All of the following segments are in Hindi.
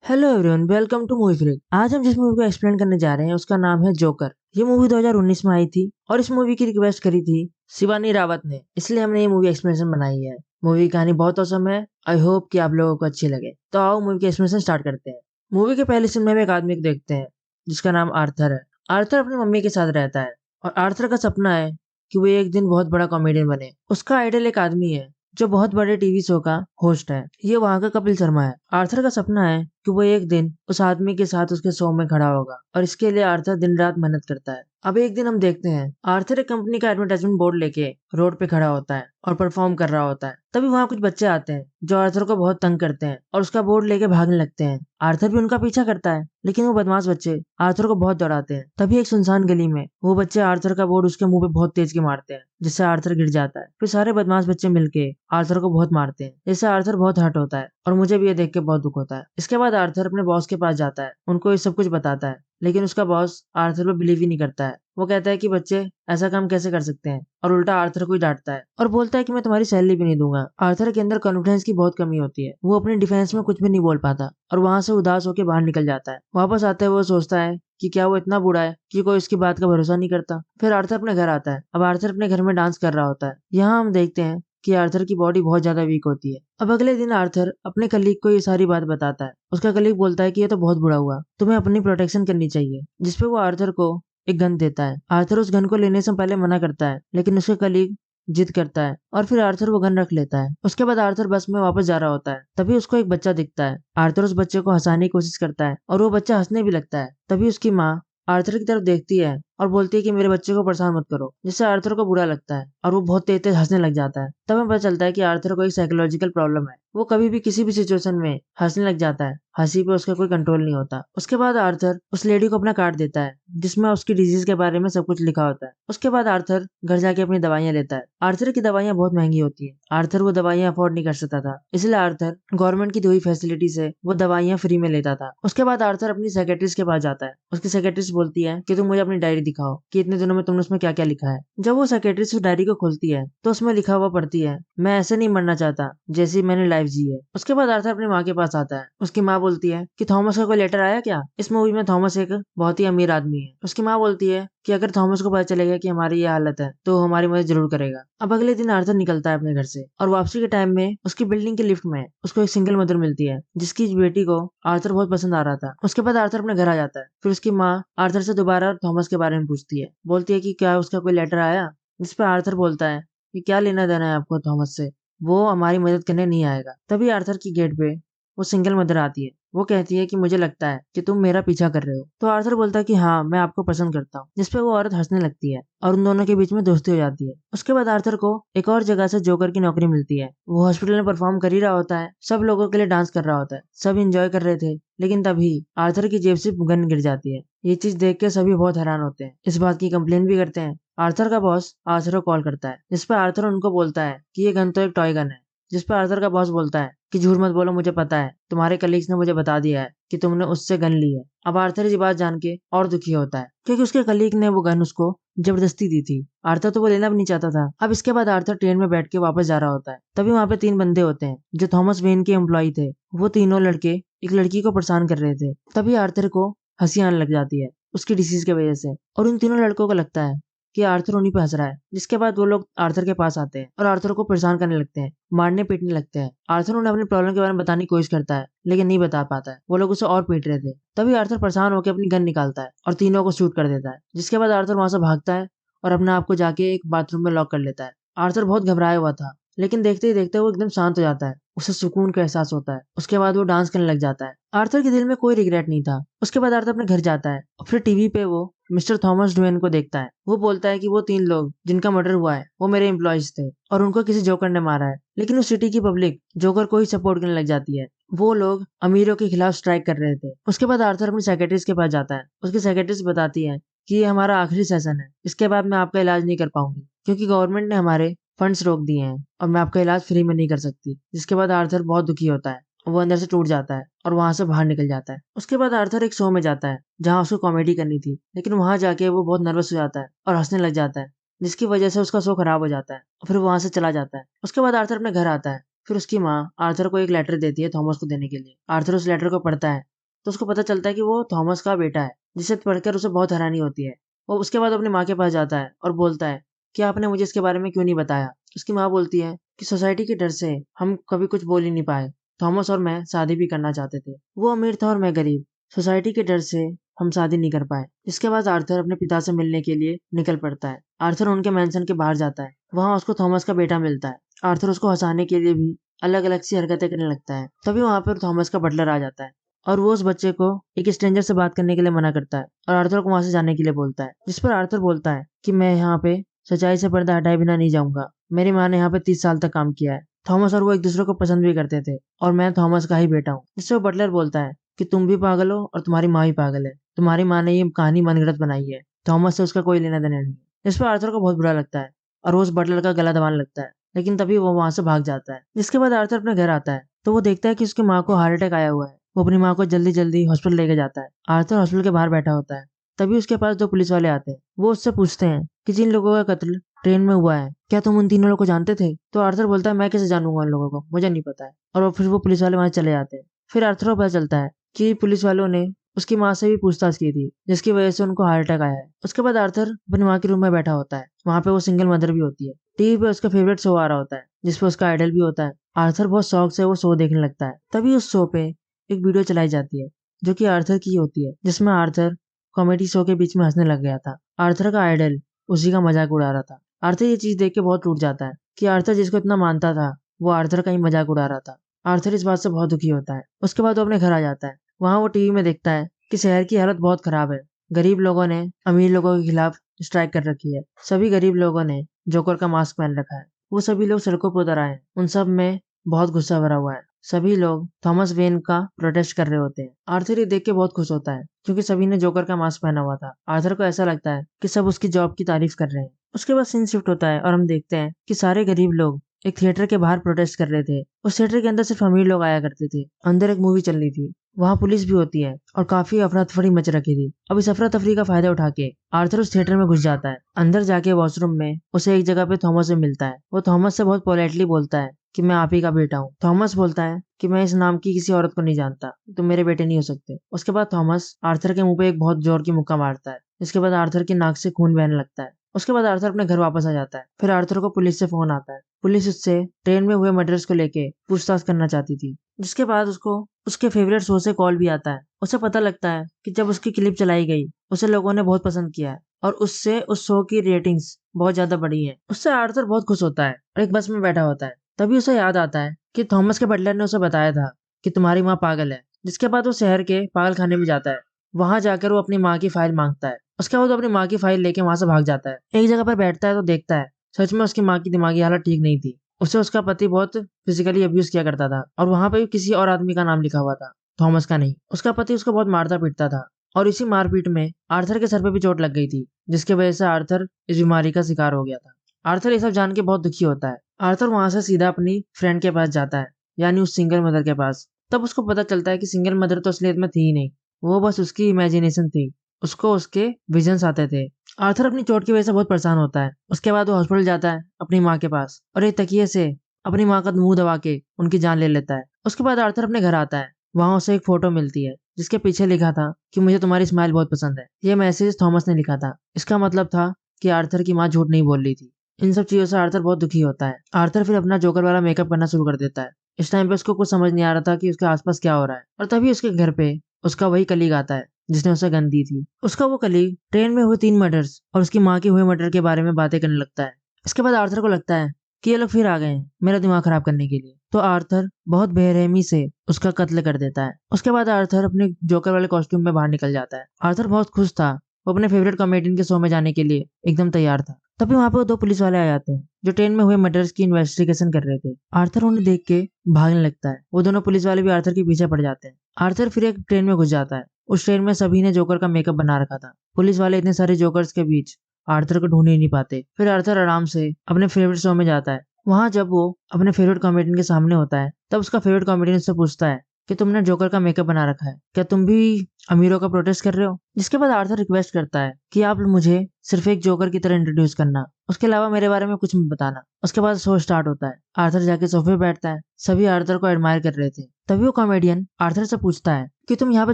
Hello everyone, welcome to movie freak. आज हम जिस मूवी को एक्सप्लेन करने जा रहे हैं उसका नाम है जोकर। ये मूवी 2019 में आई थी और इस मूवी की रिक्वेस्ट करी थी शिवानी रावत ने, इसलिए हमने ये मूवी एक्सप्लेनेशन बनाई है। मूवी की कहानी बहुत औसम है। आई होप कि आप लोगों को अच्छी लगे। तो आओ मूवी की एक्सप्लेनेशन स्टार्ट करते हैं। मूवी के पहले सीन में हम एक आदमी को देखते हैं जिसका नाम आर्थर है। आर्थर अपनी मम्मी के साथ रहता है और आर्थर का सपना है कि वो एक दिन बहुत बड़ा कॉमेडियन बने। उसका आइडल एक आदमी है जो बहुत बड़े टीवी शो का होस्ट है। ये वहाँ का कपिल शर्मा है। आर्थर का सपना है कि वो एक दिन उस आदमी के साथ उसके शो में खड़ा होगा और इसके लिए आर्थर दिन रात मेहनत करता है। अब एक दिन हम देखते हैं आर्थर एक कंपनी का एडवर्टाइजमेंट बोर्ड लेके रोड पे खड़ा होता है और परफॉर्म कर रहा होता है। तभी वहाँ कुछ बच्चे आते हैं जो आर्थर को बहुत तंग करते हैं और उसका बोर्ड लेके भागने लगते हैं। आर्थर भी उनका पीछा करता है लेकिन वो बदमाश बच्चे आर्थर को बहुत दौड़ाते हैं। तभी एक सुनसान गली में वो बच्चे आर्थर का बोर्ड उसके मुंह पे बहुत तेज के मारते हैं जिससे आर्थर गिर जाता है। फिर सारे बदमाश बच्चे मिलके आर्थर को बहुत मारते हैं जिससे आर्थर बहुत हर्ट होता है और मुझे भी ये देख के बहुत दुख होता है। इसके बाद आर्थर अपने बॉस के पास जाता है, उनको ये सब कुछ बताता है लेकिन उसका बॉस आर्थर पे बिलीव ही नहीं करता है। वो कहता है कि बच्चे ऐसा काम कैसे कर सकते हैं और उल्टा आर्थर को ही डांटता है और बोलता है कि मैं तुम्हारी सैलरी भी नहीं दूंगा। आर्थर के अंदर कॉन्फिडेंस की बहुत कमी होती है, वो अपने डिफेंस में कुछ भी नहीं बोल पाता और वहां से उदास होकर बाहर निकल जाता है। वापस आते हुए वो सोचता है कि क्या वो इतना बुरा है कि कोई उसकी बात का भरोसा नहीं करता। फिर आर्थर अपने घर आता है। अब आर्थर अपने घर में डांस कर रहा होता है। यहाँ हम देखते हैं कि आर्थर की बॉडी बहुत ज्यादा वीक होती है। अब अगले दिन आर्थर अपने कलीग को ये सारी बात बताता है। उसका कलीग बोलता है कि ये तो बहुत बुरा हुआ, तुम्हें अपनी प्रोटेक्शन करनी चाहिए, जिसपे वो आर्थर को एक गन देता है। आर्थर उस गन को लेने से पहले मना करता है लेकिन उसके कलीग जिद करता है और फिर आर्थर वो गन रख लेता है। उसके बाद आर्थर बस में वापस जा रहा होता है। तभी उसको एक बच्चा दिखता है। आर्थर उस बच्चे को हंसाने की कोशिश करता है और वो बच्चा हंसने भी लगता है। तभी उसकी माँ आर्थर की तरफ देखती है और बोलती है कि मेरे बच्चे को परेशान मत करो, जिससे आर्थर को बुरा लगता है और वो बहुत तेज तेज हंसने लग जाता है। तब हमें पता चलता है कि आर्थर को एक साइकोलॉजिकल प्रॉब्लम है। वो कभी भी किसी भी सिचुएशन में हंसने लग जाता है, हंसी पे उसका कोई कंट्रोल नहीं होता। उसके बाद आर्थर उस लेडी को अपना कार्ड देता है जिसमें उसकी डिजीज के बारे में सब कुछ लिखा होता है। उसके बाद आर्थर घर जाके अपनी दवाइयां लेता है। आर्थर की दवाइयां बहुत महंगी होती है। आर्थर वो दवाइयां अफोर्ड नहीं कर सकता था, इसलिए आर्थर गवर्नमेंट की दी हुई फैसिलिटी से वो दवाइयां फ्री में लेता था। उसके बाद आर्थर अपनी सेक्रेटरीज के पास जाता है। उसकी सेक्रेटरीज बोलती है कि तुम मुझे अपनी डायरी दिखाओ कि इतने दिनों में तुमने उसमें क्या क्या लिखा है। जब वो सेक्रेटरीज उस डायरी को खोलती है तो उसमें लिखा हुआ पढ़ती है, मैं ऐसे नहीं मरना चाहता जैसी मैंने लाइफ जी है। उसके बाद आर्थर अपनी माँ के पास आता है। उसकी माँ बोलती है कि थॉमस का कोई लेटर आया क्या। इस मूवी में थॉमस एक बहुत ही अमीर आदमी है। उसकी माँ बोलती है कि अगर थॉमस को पता चलेगा कि हमारी ये हालत है तो वो हमारी मदद जरूर करेगा। अब अगले दिन आर्थर निकलता है अपने घर से और वापसी के टाइम में उसकी बिल्डिंग की लिफ्ट में उसको एक सिंगल मदर मिलती है जिसकी बेटी को आर्थर बहुत पसंद आ रहा था। उसके बाद आर्थर अपने घर आ जाता है। फिर उसकी माँ आर्थर से दोबारा थॉमस के बारे में पूछती है, बोलती है कि क्या उसका कोई लेटर आया। जिसपे आर्थर बोलता है कि क्या लेना देना है आपको थॉमस से, वो हमारी मदद करने नहीं आएगा। तभी आर्थर की गेट पे वो सिंगल मदर आती है। वो कहती है कि मुझे लगता है कि तुम मेरा पीछा कर रहे हो। तो आर्थर बोलता है कि हाँ, मैं आपको पसंद करता हूँ। जिसपे वो औरत हंसने लगती है और उन दोनों के बीच में दोस्ती हो जाती है। उसके बाद आर्थर को एक और जगह से जोकर की नौकरी मिलती है। वो हॉस्पिटल में परफॉर्म कर ही रहा होता है, सब लोगों के लिए डांस कर रहा होता है, सब इंजॉय कर रहे थे। लेकिन तभी आर्थर की जेब से गन गिर जाती है। ये चीज देख के सभी बहुत हैरान होते हैं, इस बात की कंप्लेन भी करते हैं। आर्थर का बॉस आर्थर को कॉल करता है जिसपे आर्थर उनको बोलता है कि ये गन तो एक टॉय गन है। जिसपे आर्थर का बॉस बोलता है कि झूठ मत बोलो, मुझे पता है, तुम्हारे कलीग्स ने मुझे बता दिया है कि तुमने उससे गन ली है। अब आर्थर ये बात जान के और दुखी होता है क्योंकि उसके कलीग ने वो गन उसको जबरदस्ती दी थी। आर्थर तो वो लेना भी नहीं चाहता था। अब इसके बाद आर्थर ट्रेन में बैठ के वापस जा रहा होता है। तभी वहां पे तीन बंदे होते हैं जो थॉमस वेन के एम्प्लॉय थे। वो तीनों लड़के एक लड़की को परेशान कर रहे थे। तभी आर्थर को हंसी आने लग जाती है उसकी डिसीज की वजह से और उन तीनों लड़कों को लगता है कि आर्थर उन्हीं पे हंस रहा है। जिसके बाद वो लोग आर्थर के पास आते हैं और आर्थर को परेशान करने लगते हैं, मारने पीटने लगते हैं। आर्थर उन्हें अपनी प्रॉब्लम के बारे में बताने की कोशिश करता है लेकिन नहीं बता पाता है। वो लोग उसे और पीट रहे थे। तभी आर्थर परेशान होकर अपनी गन निकालता है और तीनों को शूट कर देता है। जिसके बाद आर्थर वहां से भागता है और अपने आप को जाके एक बाथरूम में लॉक कर लेता है। आर्थर बहुत घबराया हुआ था लेकिन देखते ही देखते वो एकदम शांत हो जाता है। उसे सुकून का एहसास होता है। उसके बाद वो डांस करने लग जाता है। आर्थर के दिल में कोई रिग्रेट नहीं था। उसके बाद आर्थर अपने घर जाता है और फिर टीवी पे वो मिस्टर थॉमस ड्वेन को देखता है। वो बोलता है कि वो तीन लोग जिनका मर्डर हुआ है वो मेरे एम्प्लॉयज थे और उनको किसी जोकर ने मारा है। लेकिन उस सिटी की पब्लिक जोकर को ही सपोर्ट करने लग जाती है। वो लोग अमीरों के खिलाफ स्ट्राइक कर रहे थे। उसके बाद आर्थर अपनी सेक्रेटरीज के पास जाता है। उसकी सेक्रेटरीज बताती है कि ये हमारा आखिरी सेशन है, इसके बाद मैं आपका इलाज नहीं कर पाऊंगी क्योंकि गवर्नमेंट ने हमारे फंड्स रोक दिए हैं और मैं आपका इलाज फ्री में नहीं कर सकती। जिसके बाद आर्थर बहुत दुखी होता है, वो अंदर से टूट जाता है और वहां से बाहर निकल जाता है। उसके बाद आर्थर एक शो में जाता है जहां उसको कॉमेडी करनी थी, लेकिन वहां जाके वो बहुत नर्वस हो जाता है और हंसने लग जाता है जिसकी वजह से उसका शो खराब हो जाता है और फिर वहां से चला जाता है। उसके बाद आर्थर अपने घर आता है। फिर उसकी माँ आर्थर को एक लेटर देती है थॉमस को देने के लिए। आर्थर उस लेटर को पढ़ता है तो उसको पता चलता है कि वो थॉमस का बेटा है, जिसे पढ़कर उसे बहुत हैरानी होती है। वो उसके बाद अपनी माँ के पास जाता है और बोलता है कि आपने मुझे इसके बारे में क्यों नहीं बताया। उसकी माँ बोलती है कि सोसाइटी के डर से हम कभी कुछ बोल ही नहीं पाए। थॉमस और मैं शादी भी करना चाहते थे, वो अमीर था और मैं गरीब। सोसाइटी के डर से हम शादी नहीं कर पाए। इसके बाद आर्थर अपने पिता से मिलने के लिए निकल पड़ता है। आर्थर उनके मेंशन के बाहर जाता है, वहाँ उसको थॉमस का बेटा मिलता है। आर्थर उसको हंसाने के लिए भी अलग अलग सी हरकतें करने लगता है। तभी वहाँ पर थॉमस का बटलर आ जाता है और वो उस बच्चे को एक स्ट्रेंजर से बात करने के लिए मना करता है और आर्थर को वहां से जाने के लिए बोलता है। जिस पर आर्थर बोलता है कि मैं यहाँ पे सच्चाई से पर्दा हटाए बिना नहीं जाऊंगा। मेरी माँ ने यहाँ पे 30 साल तक काम किया है। थॉमस और वो एक दूसरे को पसंद भी करते थे और मैं थॉमस का ही बेटा हूँ। जिससे वो बटलर बोलता है कि तुम भी पागल हो और तुम्हारी माँ भी पागल है। तुम्हारी माँ ने ये कहानी मनगढ़ंत बनाई है। थॉमस से उसका कोई लेना देना नहीं है। इस पर आर्थर को बहुत बुरा लगता है और वो उस बटलर का गला दबाने लगता है, लेकिन तभी वो वहां से भाग जाता है। जिसके बाद आर्थर अपने घर आता है तो वो देखता है कि उसकी माँ को हार्ट अटैक आया हुआ है। वो अपनी माँ को जल्दी जल्दी हॉस्पिटल लेके जाता है। आर्थर हॉस्पिटल के बाहर बैठा होता है। तभी उसके पास 2 पुलिस वाले आते हैं। वो उससे पूछते हैं कि जिन लोगों का कत्ल ट्रेन में हुआ है, क्या तुम उन तीनों लोगों को जानते थे? तो आर्थर बोलता है मैं कैसे जानूंगा उन लोगों को, मुझे नहीं पता है। और फिर वो पुलिस वाले वहां चले जाते हैं। फिर आर्थर को पता चलता है कि पुलिस वालों ने उसकी माँ से भी पूछताछ की थी, जिसकी वजह से उनको हार्ट अटैक आया है। उसके बाद आर्थर अपनी माँ के रूम में बैठा होता है। वहां पे वो सिंगल मदर भी होती है। टीवी पे उसका फेवरेट शो आ रहा होता है, जिसपे उसका आइडल भी होता है। आर्थर बहुत शौक से वो शो देखने लगता है। तभी उस शो पे एक वीडियो चलाई जाती है जो कि आर्थर की होती है, जिसमें आर्थर कॉमेडी शो के बीच में हंसने लग गया था। आर्थर का आइडल उसी का मजाक उड़ा रहा था। आर्थर ये चीज देख के बहुत टूट जाता है कि आर्थर जिसको इतना मानता था वो आर्थर का ही मजाक उड़ा रहा था। आर्थर इस बात से बहुत दुखी होता है। उसके बाद वो अपने घर आ जाता है। वहां वो टीवी में देखता है कि शहर की हालत बहुत खराब है। गरीब लोगों ने अमीर लोगों के खिलाफ स्ट्राइक कर रखी है। सभी गरीब लोगों ने जोकर का मास्क पहन रखा है। वो सभी लोग सड़कों पर उतर आए हैं। उन सब में बहुत गुस्सा भरा हुआ है। सभी लोग थॉमस वेन का प्रोटेस्ट कर रहे होते हैं। आर्थर ये देख के बहुत खुश होता है क्योंकि सभी ने जोकर का मास्क पहना हुआ था। आर्थर को ऐसा लगता है कि सब उसकी जॉब की तारीफ कर रहे हैं। उसके बाद सीन शिफ्ट होता है और हम देखते हैं कि सारे गरीब लोग एक थिएटर के बाहर प्रोटेस्ट कर रहे थे। उस थिएटर के अंदर सिर्फ अमीर लोग आया करते थे। अंदर एक मूवी चल रही थी। वहाँ पुलिस भी होती है और काफी अफरा तफरी मच रखी थी। अब इस अफरा तफरी का फायदा उठा के आर्थर उस थिएटर में घुस जाता है। अंदर जाके वॉशरूम में उसे एक जगह पे थॉमस से मिलता है। वो थॉमस से बहुत पोलाइटली बोलता है कि मैं आप ही का बेटा हूँ। थॉमस बोलता है कि मैं इस नाम की किसी औरत को नहीं जानता, तुम मेरे बेटे नहीं हो सकते। उसके बाद थॉमस आर्थर के मुंह पे एक बहुत जोर की मुक्का मारता है। इसके बाद आर्थर की नाक से खून बहने लगता है। उसके बाद आर्थर अपने घर वापस आ जाता है। फिर आर्थर को पुलिस से फोन आता है। पुलिस उससे ट्रेन में हुए मर्डर्स को लेके पूछताछ करना चाहती थी। जिसके बाद उसको उसके फेवरेट शो से कॉल भी आता है। उसे पता लगता है कि जब उसकी क्लिप चलाई गई उसे लोगों ने बहुत पसंद किया है और उससे उस शो की रेटिंग्स बहुत ज्यादा बढ़ी है। उससे आर्थर बहुत खुश होता है और एक बस में बैठा होता है। तभी उसे याद आता है कि थॉमस के बटलर ने उसे बताया था कि तुम्हारी माँ पागल है। जिसके बाद वो शहर के पागल खाने में जाता है। वहां जाकर वो अपनी माँ की फाइल मांगता है। उसके बाद वो अपनी माँ की फाइल लेके वहां से भाग जाता है। एक जगह पर बैठता है तो देखता है सच में उसकी माँ की दिमागी हालत ठीक नहीं थी। उसे उसका पति बहुत फिजिकली अब्यूज किया करता था और वहां पे किसी और आदमी का नाम लिखा हुआ था, थॉमस का नहीं। उसका पति उसको बहुत मारता पीटता था और इसी मारपीट में आर्थर के सर पे भी चोट लग गई थी, जिसकी वजह से आर्थर इस बीमारी का शिकार हो गया था। आर्थर ये सब जान के बहुत दुखी होता है। आर्थर वहां से सीधा अपनी फ्रेंड के पास जाता है, यानी उस सिंगल मदर के पास। तब उसको पता चलता है कि सिंगल मदर तो असलियत में थी ही नहीं, वो बस उसकी इमेजिनेशन थी। उसको उसके विजन्स आते थे। आर्थर अपनी चोट की वजह से बहुत परेशान होता है। उसके बाद वो हॉस्पिटल जाता है अपनी माँ के पास और एक तकिए से अपनी माँ का मुंह दबा के उनकी जान ले लेता है। उसके बाद आर्थर अपने घर आता है। वहां उसे एक फोटो मिलती है जिसके पीछे लिखा था कि मुझे तुम्हारी स्माइल बहुत पसंद है। ये मैसेज थॉमस ने लिखा था। इसका मतलब था कि आर्थर की माँ झूठ नहीं बोल रही थी। इन सब चीजों से आर्थर बहुत दुखी होता है। आर्थर फिर अपना जोकर वाला मेकअप करना शुरू कर देता है। इस टाइम पे उसको कुछ समझ नहीं आ रहा था कि उसके आसपास क्या हो रहा है और तभी उसके घर पे उसका वही कलीग आता है जिसने उसे गन दी थी। उसका वो कलीग ट्रेन में हुए 3 मर्डर्स और उसकी माँ के हुए मर्डर के बारे में बातें करने लगता है। इसके बाद आर्थर को लगता है कि ये लोग फिर आ गए हैं मेरा दिमाग खराब करने के लिए। तो आर्थर बहुत बेरहमी से उसका कत्ल कर देता है। उसके बाद आर्थर अपने जोकर वाले कॉस्ट्यूम में बाहर निकल जाता है। आर्थर बहुत खुश था। वो अपने फेवरेट कॉमेडियन के शो में जाने के लिए एकदम तैयार था। तभी वहां पे 2 पुलिस वाले आ जाते हैं जो ट्रेन में हुए मर्डर्स की इन्वेस्टिगेशन कर रहे थे। आर्थर उन्हें देख के भागने लगता है। वो दोनों पुलिस वाले भी आर्थर के पीछे पड़ जाते हैं। आर्थर फिर एक ट्रेन में घुस जाता है। उस ट्रेन में सभी ने जोकर का मेकअप बना रखा था। पुलिस वाले इतने सारे जोकर्स के बीच आर्थर को ढूंढ ही नहीं पाते। फिर आर्थर आराम से अपने फेवरेट शो में जाता है। वहां जब वो अपने फेवरेट कॉमेडियन के सामने होता है तब उसका फेवरेट कॉमेडियन उससे पूछता है कि तुमने जोकर का मेकअप बना रखा है, क्या तुम भी अमीरों का प्रोटेस्ट कर रहे हो? जिसके बाद आर्थर रिक्वेस्ट करता है कि आप मुझे सिर्फ एक जोकर की तरह इंट्रोड्यूस करना, उसके अलावा मेरे बारे में कुछ मत बताना। उसके बाद शो स्टार्ट होता है। आर्थर जाके सोफे पे बैठता है। सभी आर्थर को एडमायर कर रहे थे। तभी वो कॉमेडियन आर्थर से पूछता है कि तुम यहाँ पे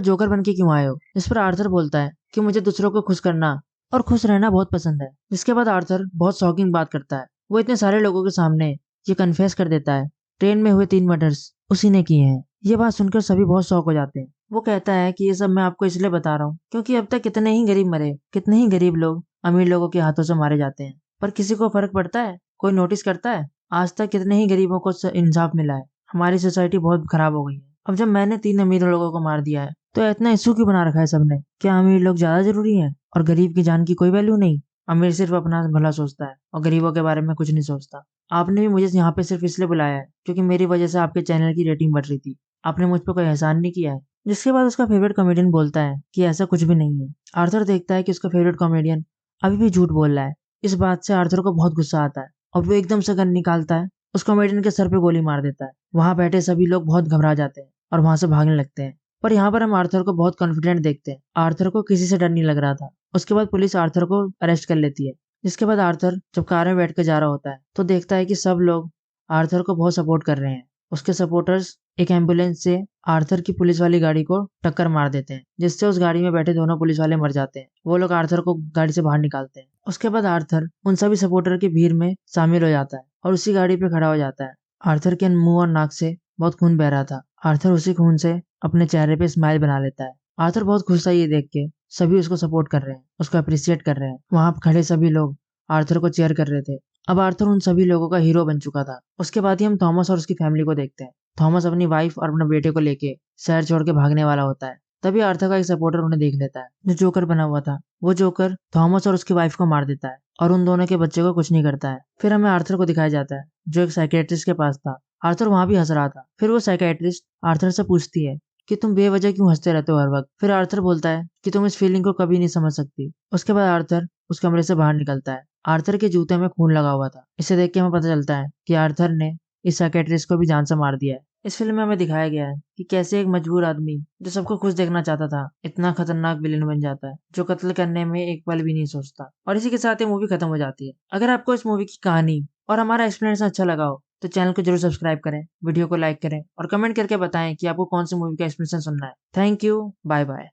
जोकर बन के क्यों आए हो? जिस पर आर्थर बोलता है कि मुझे दूसरों को खुश करना और खुश रहना बहुत पसंद है। जिसके बाद आर्थर बहुत शॉकिंग बात करता है। वो इतने सारे लोगों के सामने ये कन्फेस कर देता है ट्रेन में हुए 3 मर्डर्स उसी ने किए हैं। ये बात सुनकर सभी बहुत शॉक हो जाते हैं। वो कहता है कि ये सब मैं आपको इसलिए बता रहा हूँ क्योंकि अब तक कितने ही गरीब मरे, कितने ही गरीब लोग अमीर लोगों के हाथों से मारे जाते हैं, पर किसी को फर्क पड़ता है? कोई नोटिस करता है? आज तक कितने ही गरीबों को इंसाफ मिला है। हमारी सोसाइटी बहुत खराब हो गई है। अब जब मैंने 3 अमीर लोगों को मार दिया है तो इतना इशू क्यों बना रखा है सबने? क्या अमीर लोग ज्यादा जरूरी हैं और गरीब की जान की कोई वैल्यू नहीं? अमीर सिर्फ अपना भला सोचता है और गरीबों के बारे में कुछ नहीं सोचता। आपने भी मुझे यहाँ पे सिर्फ इसलिए बुलाया है क्योंकि मेरी वजह से आपके चैनल की रेटिंग बढ़ रही थी। आपने मुझ पर कोई एहसान नहीं किया है। जिसके बाद उसका फेवरेट कॉमेडियन बोलता है कि ऐसा कुछ भी नहीं है। आर्थर देखता है कि उसका फेवरेट कॉमेडियन अभी भी झूठ बोल रहा है। इस बात से आर्थर को बहुत गुस्सा आता है और वो एकदम से गन निकालता है, उस कॉमेडियन के सर पे गोली मार देता है। वहां बैठे सभी लोग बहुत घबरा जाते हैं और वहां से भागने लगते हैं। पर यहाँ पर हम आर्थर को बहुत कॉन्फिडेंट देखते हैं। आर्थर को किसी से डर नहीं लग रहा था। उसके बाद पुलिस आर्थर को अरेस्ट कर लेती है। जिसके बाद आर्थर जब कार में बैठ कर जा रहा होता है तो देखता है कि सब लोग आर्थर को बहुत सपोर्ट कर रहे हैं। उसके सपोर्टर्स एक एम्बुलेंस से आर्थर की पुलिस वाली गाड़ी को टक्कर मार देते हैं, जिससे उस गाड़ी में बैठे दोनों पुलिस वाले मर जाते हैं। वो लोग आर्थर को गाड़ी से बाहर निकालते हैं। उसके बाद आर्थर उन सभी सपोर्टर की भीड़ में शामिल हो जाता है और उसी गाड़ी पे खड़ा हो जाता है। आर्थर के मुंह और नाक से बहुत खून बह रहा था। आर्थर उसी खून से अपने चेहरे पे स्माइल बना लेता है। आर्थर बहुत खुश था ये देख के। सभी उसको सपोर्ट कर रहे हैं, उसको अप्रिशिएट कर रहे हैं। वहां खड़े सभी लोग आर्थर को चेयर कर रहे थे। अब आर्थर उन सभी लोगों का हीरो बन चुका था। उसके बाद ही हम थॉमस और उसकी फैमिली को देखते हैं। थॉमस अपनी वाइफ और अपने बेटे को लेके शहर छोड़ के भागने वाला होता है। तभी आर्थर का एक सपोर्टर उन्हें देख लेता है जो जोकर बना हुआ था। वो जोकर थॉमस और उसकी वाइफ को मार देता है और उन दोनों के बच्चे को कुछ नहीं करता है। फिर हमें आर्थर को दिखाया जाता है जो एक साइकियाट्रिस्ट के पास था। आर्थर वहां भी हंस रहा था। फिर वो साइकियाट्रिस्ट आर्थर से पूछती है कि तुम बेवजह क्यों हंसते रहते हो हर वक्त? फिर आर्थर बोलता है कि तुम इस फीलिंग को कभी नहीं समझ सकती। उसके बाद आर्थर उस कमरे से बाहर निकलता है। आर्थर के जूते में खून लगा हुआ था। इसे देख के हमें पता चलता है कि आर्थर ने इस साइकियाट्रिस्ट को भी जान से मार दिया है। इस फिल्म में हमें दिखाया गया है कि कैसे एक मजबूर आदमी जो सबको खुश देखना चाहता था इतना खतरनाक विलेन बन जाता है जो कत्ल करने में एक पल भी नहीं सोचता। और इसी के साथ ये मूवी खत्म हो जाती है। अगर आपको इस मूवी की कहानी और हमारा एक्सप्लेनेशन अच्छा लगा हो तो चैनल को जरूर सब्सक्राइब करें, वीडियो को लाइक करें और कमेंट करके बताएं कि आपको कौन सी मूवी का एक्सप्लेनेशन सुनना है। Thank you, bye bye.